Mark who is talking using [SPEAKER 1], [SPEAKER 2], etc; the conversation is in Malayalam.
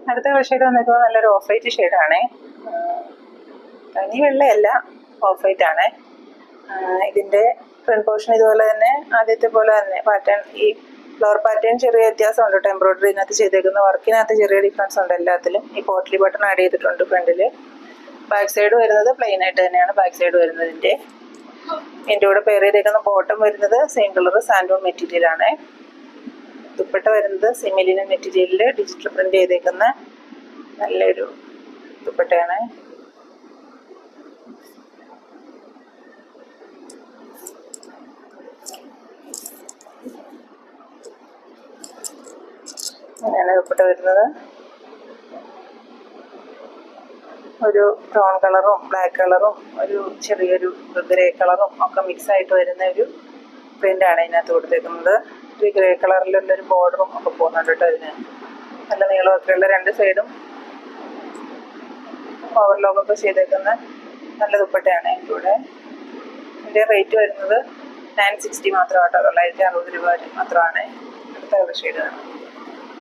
[SPEAKER 1] അടുത്ത കളർ ഷെയ്ഡ് വന്നിരിക്കുന്നത് നല്ലൊരു ഓഫ് വൈറ്റ് ഷെയ്ഡാണ്. തനി വെള്ളയല്ല, ഓഫ് വൈറ്റ് ആണ്. ഇതിൻ്റെ ഫ്രണ്ട് പോർഷൻ ഇതുപോലെ തന്നെ ആദ്യത്തെ പോലെ തന്നെ പാറ്റേൺ, ഈ ഫ്ലവർ പാറ്റേൺ ചെറിയ വ്യത്യാസമുണ്ട് കേട്ടോ. എംബ്രോയിഡറിനകത്ത് ചെയ്തേക്കുന്ന വർക്കിനകത്ത് ചെറിയ ഡിഫറൻസ് ഉണ്ട് എല്ലാത്തിലും. ഈ പോട്ട്ലി ബട്ടൺ ആഡ് ചെയ്തിട്ടുണ്ട് ഫ്രണ്ടിൽ. ബാക്ക് സൈഡ് വരുന്നത് പ്ലെയിൻ ആയിട്ട് തന്നെയാണ് ബാക്ക് സൈഡ് വരുന്നതിൻ്റെ. ഇതിൻ്റെ കൂടെ പെയർ ചെയ്തേക്കുന്ന ബോട്ടം വരുന്നത് സെയിം കളർ സാൻഡൂൺ മെറ്റീരിയലാണ്. ദുപ്പട്ട വരുന്നത് സെമിലിനൻ മെറ്റീരിയലിൽ ഡിജിറ്റൽ പ്രിന്റ് ചെയ്തേക്കുന്ന നല്ലൊരു ദുപ്പട്ടയാണ്. അങ്ങനെയാണ് ദുപ്പട്ട വരുന്നത്. ഒരു ബ്രൗൺ കളറും ബ്ലാക്ക് കളറും ഒരു ചെറിയൊരു ഗ്രേ കളറും ഒക്കെ മിക്സ് ആയിട്ട് വരുന്ന ഒരു പ്രിൻ്റാണ് ഇതിനകത്ത് കൊടുത്തേക്കുന്നത്. ഒരു ഗ്രേ കളറിലുള്ളൊരു ബോർഡറും ഒക്കെ പോകുന്നുണ്ട് കേട്ടോ. ഇതിന് നല്ല നീളമൊക്കെയുള്ള രണ്ട് സൈഡും ഓവർലോക്കൊക്കെ ചെയ്തേക്കുന്ന നല്ല ദുപ്പട്ടയാണ് ഇതിൻ്റെ കൂടെ. ഇതിൻ്റെ റേറ്റ് വരുന്നത് 960 മാത്രമാണ് കേട്ടോ. 960 രൂപ മാത്രമാണ്. അടുത്ത കളർ ഷെയ്ഡ് ആണ്.